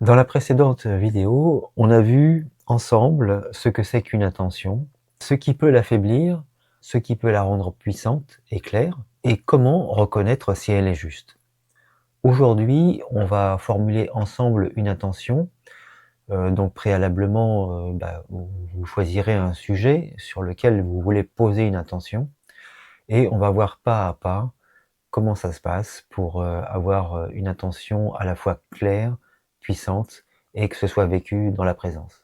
Dans la précédente vidéo, on a vu ensemble ce que c'est qu'une intention, ce qui peut l'affaiblir, ce qui peut la rendre puissante et claire, et comment reconnaître si elle est juste. Aujourd'hui, on va formuler ensemble une intention. Donc préalablement, vous choisirez un sujet sur lequel vous voulez poser une intention, et on va voir pas à pas comment ça se passe pour avoir une intention à la fois claire, puissante, et que ce soit vécu dans la présence,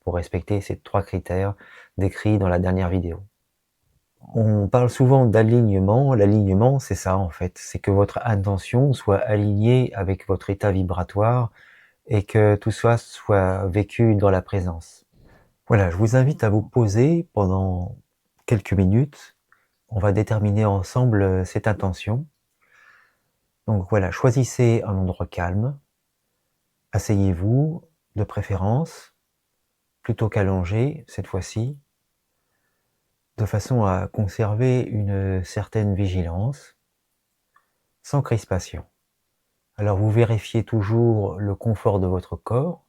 pour respecter ces 3 critères décrits dans la dernière vidéo. On parle souvent d'alignement. L'alignement, c'est ça en fait, c'est que votre intention soit alignée avec votre état vibratoire et que tout ça soit vécu dans la présence. Voilà, je vous invite à vous poser pendant quelques minutes. On va déterminer ensemble cette intention. Donc voilà, choisissez un endroit calme, asseyez-vous de préférence, plutôt qu'allongé cette fois-ci, de façon à conserver une certaine vigilance, sans crispation. Alors vous vérifiez toujours le confort de votre corps,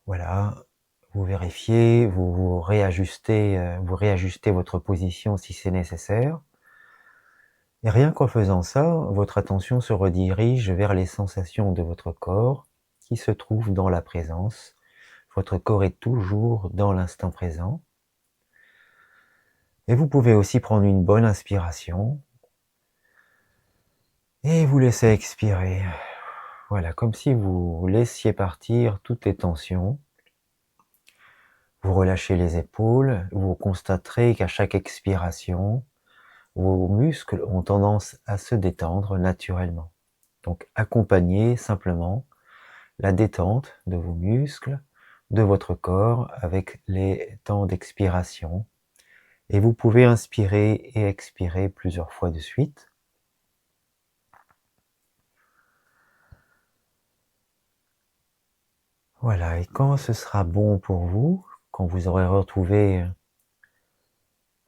voilà, vous vérifiez, vous réajustez votre position si c'est nécessaire. Et rien qu'en faisant ça, votre attention se redirige vers les sensations de votre corps qui se trouvent dans la présence. Votre corps est toujours dans l'instant présent. Et vous pouvez aussi prendre une bonne inspiration et vous laisser expirer. Voilà, comme si vous laissiez partir toutes les tensions. Vous relâchez les épaules, vous constaterez qu'à chaque expiration, vos muscles ont tendance à se détendre naturellement. Donc accompagnez simplement la détente de vos muscles, de votre corps avec les temps d'expiration. Et vous pouvez inspirer et expirer plusieurs fois de suite. Voilà, et quand ce sera bon pour vous, quand vous aurez retrouvé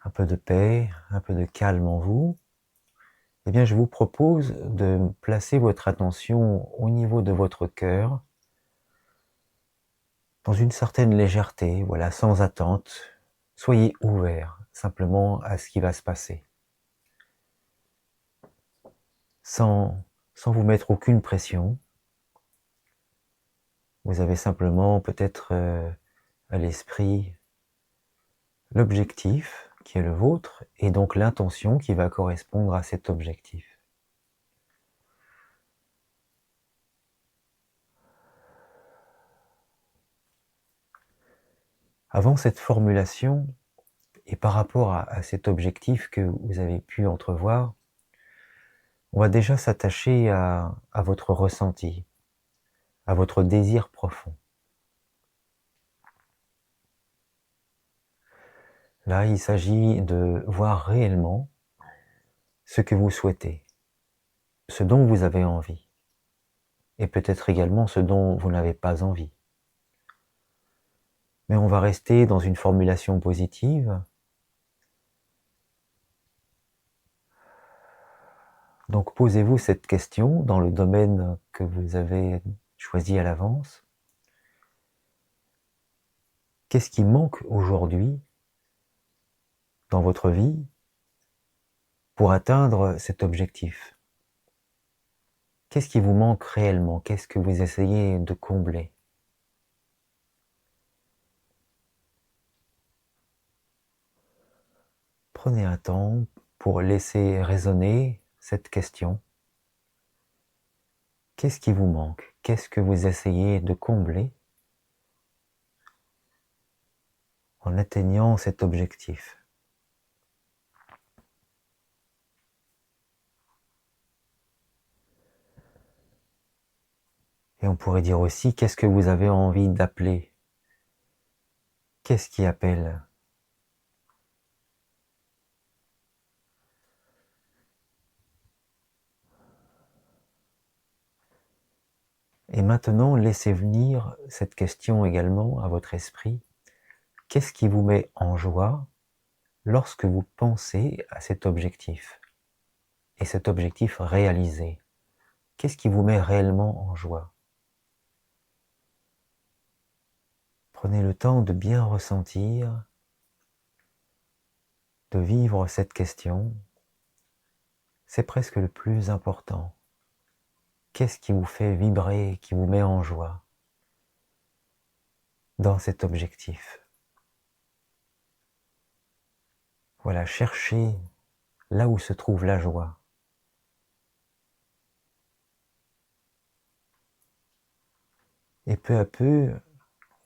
un peu de paix, un peu de calme en vous, eh bien je vous propose de placer votre attention au niveau de votre cœur, dans une certaine légèreté, voilà, sans attente. Soyez ouvert simplement à ce qui va se passer, sans vous mettre aucune pression. Vous avez simplement peut-être à l'esprit l'objectif qui est le vôtre, et donc l'intention qui va correspondre à cet objectif. Avant cette formulation, et par rapport à cet objectif que vous avez pu entrevoir, on va déjà s'attacher à votre ressenti, à votre désir profond. Là, il s'agit de voir réellement ce que vous souhaitez, ce dont vous avez envie, et peut-être également ce dont vous n'avez pas envie. Mais on va rester dans une formulation positive. Donc posez-vous cette question dans le domaine que vous avez choisi à l'avance. Qu'est-ce qui manque aujourd'hui dans votre vie pour atteindre cet objectif? Qu'est-ce qui vous manque réellement? Qu'est-ce que vous essayez de combler? Prenez un temps pour laisser résonner cette question. Qu'est-ce qui vous manque? Qu'est-ce que vous essayez de combler en atteignant cet objectif? Et on pourrait dire aussi, qu'est-ce que vous avez envie d'appeler? Qu'est-ce qui appelle? Et maintenant, laissez venir cette question également à votre esprit. Qu'est-ce qui vous met en joie lorsque vous pensez à cet objectif? Et cet objectif réalisé, qu'est-ce qui vous met réellement en joie? Prenez le temps de bien ressentir, de vivre cette question. C'est presque le plus important. Qu'est-ce qui vous fait vibrer, qui vous met en joie dans cet objectif? Voilà, cherchez là où se trouve la joie. Et peu à peu,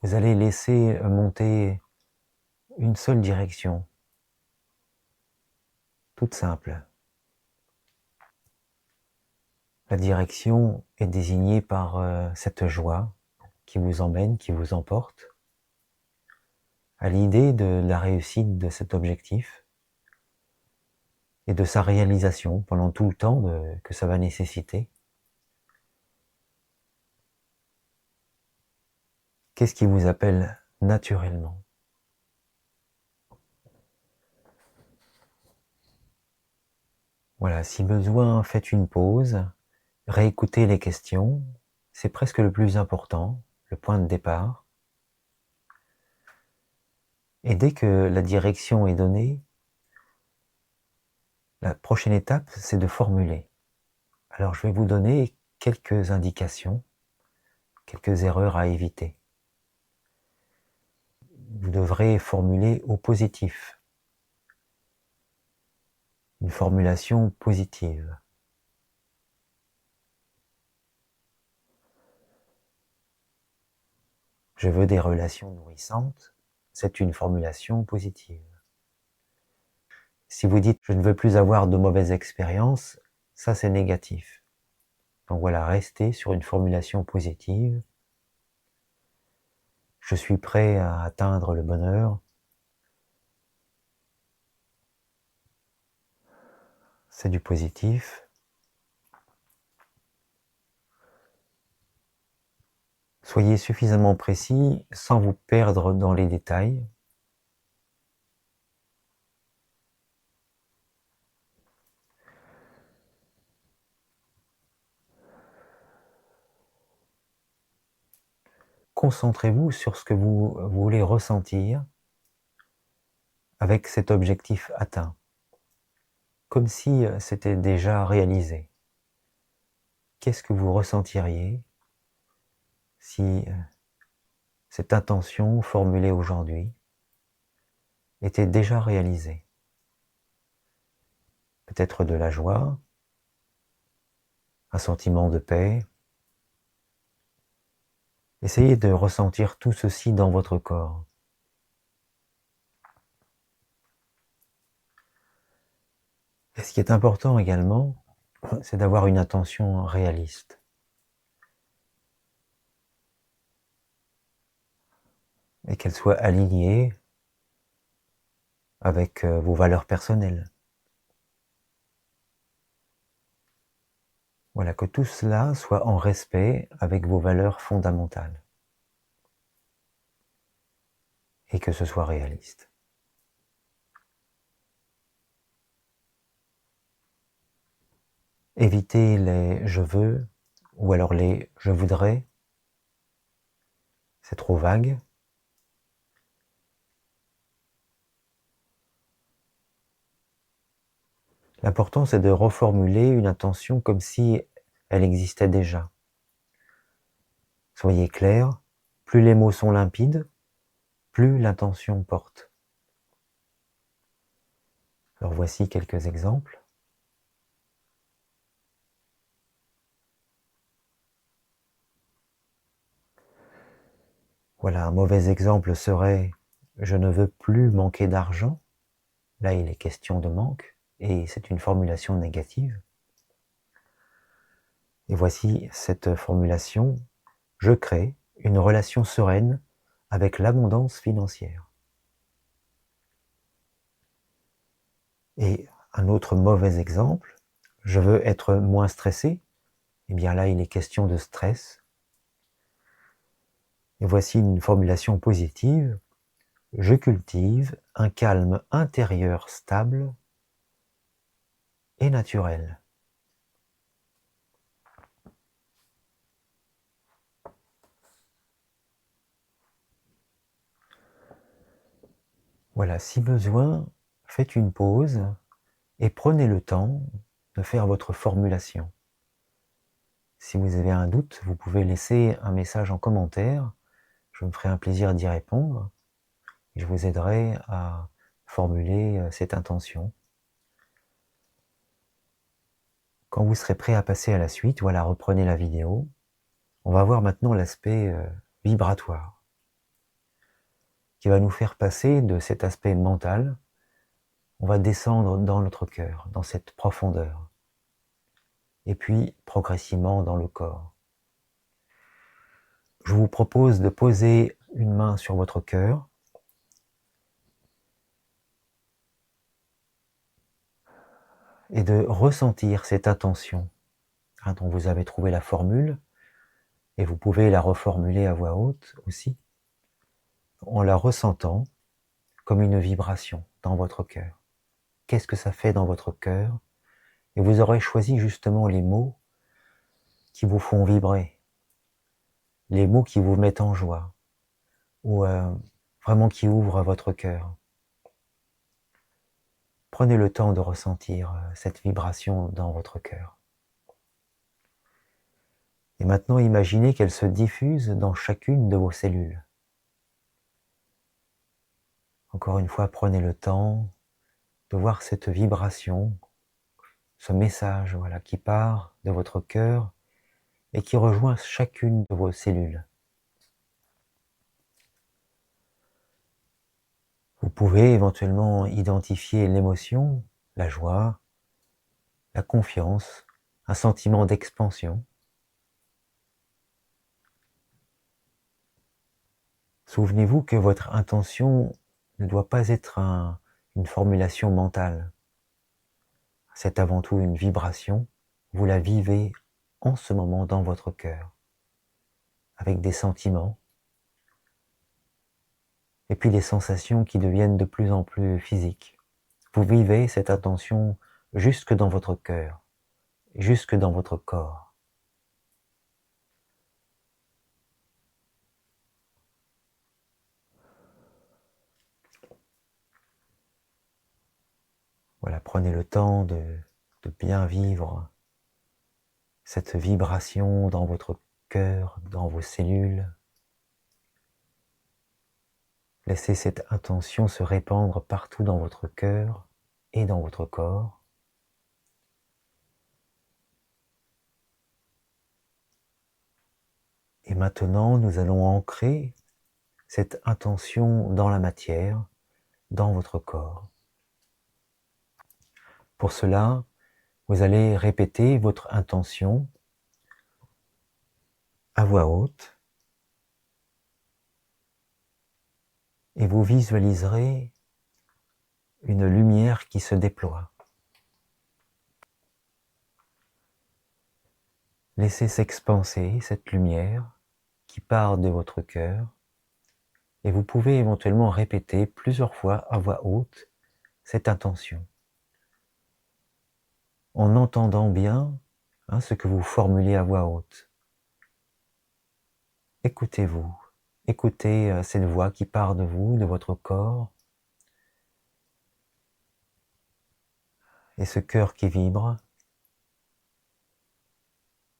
vous allez laisser monter une seule direction, toute simple. La direction est désignée par cette joie qui vous emmène, qui vous emporte, à l'idée de la réussite de cet objectif et de sa réalisation pendant tout le temps que ça va nécessiter. Qu'est-ce qui vous appelle naturellement? Voilà, si besoin, faites une pause, réécoutez les questions, c'est presque le plus important, le point de départ. Et dès que la direction est donnée, la prochaine étape, c'est de formuler. Alors je vais vous donner quelques indications, quelques erreurs à éviter. Vous devrez formuler au positif, une formulation positive. Je veux des relations nourrissantes, c'est une formulation positive. Si vous dites je ne veux plus avoir de mauvaises expériences, ça c'est négatif. Donc voilà, restez sur une formulation positive. Je suis prêt à atteindre le bonheur. C'est du positif. Soyez suffisamment précis sans vous perdre dans les détails. Concentrez-vous sur ce que vous voulez ressentir avec cet objectif atteint, comme si c'était déjà réalisé. Qu'est-ce que vous ressentiriez si cette intention formulée aujourd'hui était déjà réalisée? Peut-être de la joie, un sentiment de paix. Essayez de ressentir tout ceci dans votre corps. Et ce qui est important également, c'est d'avoir une attention réaliste. Et qu'elle soit alignée avec vos valeurs personnelles. Voilà, que tout cela soit en respect avec vos valeurs fondamentales. Et que ce soit réaliste. Évitez les « je veux » ou alors les « je voudrais ». C'est trop vague. L'important, c'est de reformuler une intention comme si elle existait déjà. Soyez clair, plus les mots sont limpides, plus l'intention porte. Alors voici quelques exemples. Voilà, un mauvais exemple serait « je ne veux plus manquer d'argent ». Là, il est question de manque, et c'est une formulation négative. Et voici cette formulation « je crée une relation sereine avec l'abondance financière ». Et un autre mauvais exemple, « je veux être moins stressé ». Eh bien là, il est question de stress. Et voici une formulation positive. Je cultive un calme intérieur stable et naturel. Voilà, si besoin, faites une pause et prenez le temps de faire votre formulation. Si vous avez un doute, vous pouvez laisser un message en commentaire. Je me ferai un plaisir d'y répondre. Et je vous aiderai à formuler cette intention. Quand vous serez prêt à passer à la suite, voilà, reprenez la vidéo. On va voir maintenant l'aspect vibratoire, qui va nous faire passer de cet aspect mental, on va descendre dans notre cœur, dans cette profondeur, et puis progressivement dans le corps. Je vous propose de poser une main sur votre cœur, et de ressentir cette intention dont vous avez trouvé la formule, et vous pouvez la reformuler à voix haute aussi, en la ressentant comme une vibration dans votre cœur. Qu'est-ce que ça fait dans votre cœur? Et vous aurez choisi justement les mots qui vous font vibrer, les mots qui vous mettent en joie, ou vraiment qui ouvrent votre cœur. Prenez le temps de ressentir cette vibration dans votre cœur. Et maintenant, imaginez qu'elle se diffuse dans chacune de vos cellules. Encore une fois, prenez le temps de voir cette vibration, ce message, voilà, qui part de votre cœur et qui rejoint chacune de vos cellules. Vous pouvez éventuellement identifier l'émotion, la joie, la confiance, un sentiment d'expansion. Souvenez-vous que votre intention ne doit pas être une formulation mentale. C'est avant tout une vibration. Vous la vivez en ce moment dans votre cœur, avec des sentiments, et puis des sensations qui deviennent de plus en plus physiques. Vous vivez cette intention jusque dans votre cœur, jusque dans votre corps. Voilà, prenez le temps de bien vivre cette vibration dans votre cœur, dans vos cellules. Laissez cette intention se répandre partout dans votre cœur et dans votre corps. Et maintenant, nous allons ancrer cette intention dans la matière, dans votre corps. Pour cela, vous allez répéter votre intention à voix haute et vous visualiserez une lumière qui se déploie. Laissez s'expanser cette lumière qui part de votre cœur et vous pouvez éventuellement répéter plusieurs fois à voix haute cette intention, en entendant bien ce que vous formulez à voix haute. Écoutez-vous, écoutez cette voix qui part de vous, de votre corps, et ce cœur qui vibre,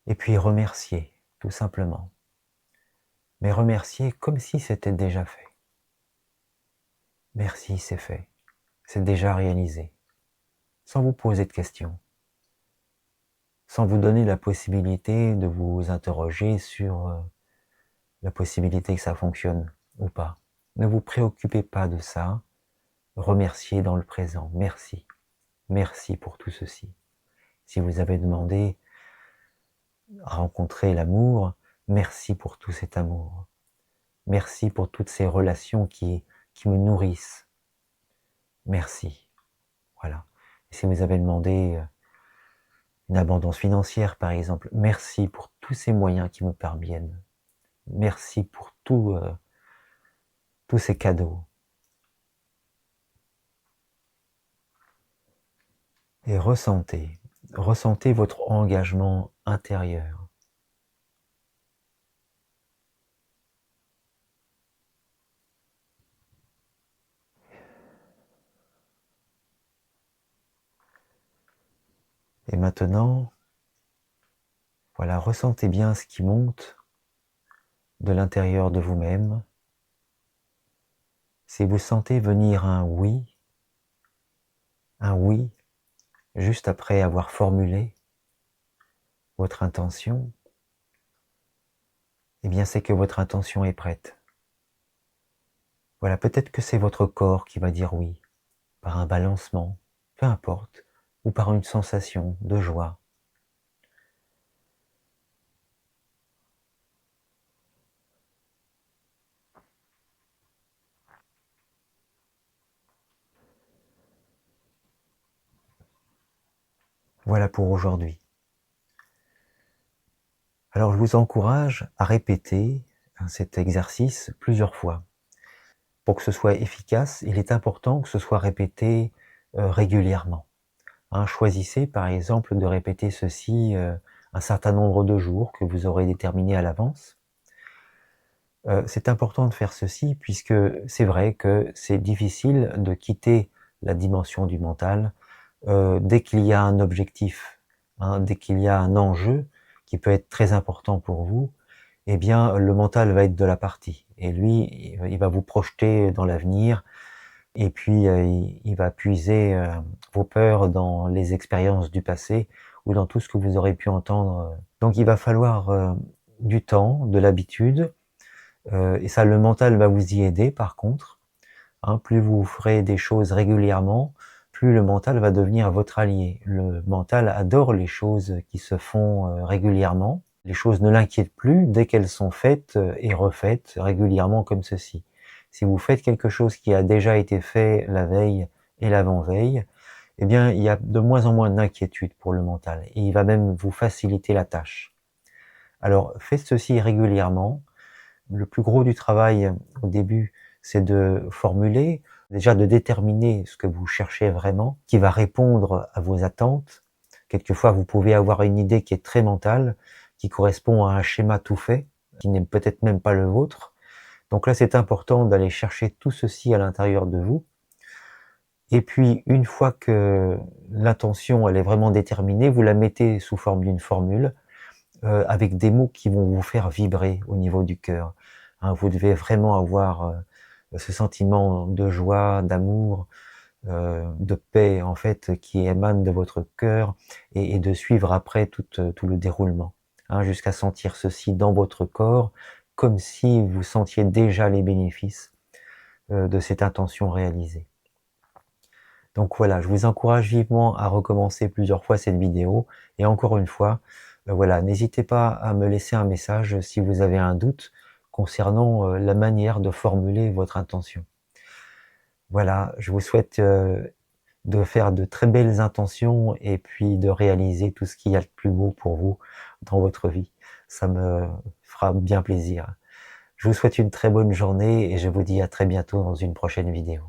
et puis remerciez, tout simplement. Mais remerciez comme si c'était déjà fait. Merci, c'est fait, c'est déjà réalisé, sans vous poser de questions, sans vous donner la possibilité de vous interroger sur la possibilité que ça fonctionne ou pas. Ne vous préoccupez pas de ça, remerciez dans le présent, merci. Merci pour tout ceci. Si vous avez demandé à rencontrer l'amour, merci pour tout cet amour. Merci pour toutes ces relations qui me nourrissent. Merci. Voilà. Et si vous avez demandé une abondance financière, par exemple, merci pour tous ces moyens qui me parviennent. Merci pour tous ces cadeaux. Et ressentez votre engagement intérieur. maintenant, voilà, ressentez bien ce qui monte de l'intérieur de vous-même. Si vous sentez venir un oui, juste après avoir formulé votre intention, eh bien c'est que votre intention est prête. Voilà, peut-être que c'est votre corps qui va dire oui, par un balancement, peu importe, ou par une sensation de joie. Voilà pour aujourd'hui. Alors je vous encourage à répéter cet exercice plusieurs fois. Pour que ce soit efficace, il est important que ce soit répété régulièrement. Choisissez par exemple de répéter ceci un certain nombre de jours que vous aurez déterminé à l'avance. C'est important de faire ceci puisque c'est vrai que c'est difficile de quitter la dimension du mental dès qu'il y a un objectif, dès qu'il y a un enjeu qui peut être très important pour vous, eh bien le mental va être de la partie et lui, il va vous projeter dans l'avenir et puis il va puiser vos peurs dans les expériences du passé ou dans tout ce que vous aurez pu entendre. Donc il va falloir du temps, de l'habitude, et ça le mental va vous y aider par contre. Plus vous ferez des choses régulièrement, plus le mental va devenir votre allié. Le mental adore les choses qui se font régulièrement. Les choses ne l'inquiètent plus dès qu'elles sont faites et refaites régulièrement comme ceci. Si vous faites quelque chose qui a déjà été fait la veille et l'avant-veille, eh bien, il y a de moins en moins d'inquiétude pour le mental. Et il va même vous faciliter la tâche. Alors, faites ceci régulièrement. Le plus gros du travail au début, c'est de formuler, déjà de déterminer ce que vous cherchez vraiment, qui va répondre à vos attentes. Quelquefois, vous pouvez avoir une idée qui est très mentale, qui correspond à un schéma tout fait, qui n'est peut-être même pas le vôtre. Donc là, c'est important d'aller chercher tout ceci à l'intérieur de vous. Et puis, une fois que l'intention, elle est vraiment déterminée, vous la mettez sous forme d'une formule, avec des mots qui vont vous faire vibrer au niveau du cœur. Vous devez vraiment avoir ce sentiment de joie, d'amour, de paix en fait qui émane de votre cœur et de suivre après tout le déroulement, jusqu'à sentir ceci dans votre corps comme si vous sentiez déjà les bénéfices de cette intention réalisée. Donc voilà, je vous encourage vivement à recommencer plusieurs fois cette vidéo et encore une fois, voilà, n'hésitez pas à me laisser un message si vous avez un doute concernant la manière de formuler votre intention. Voilà, je vous souhaite de faire de très belles intentions et puis de réaliser tout ce qu'il y a de plus beau pour vous dans votre vie. Ça me fera bien plaisir. Je vous souhaite une très bonne journée et je vous dis à très bientôt dans une prochaine vidéo.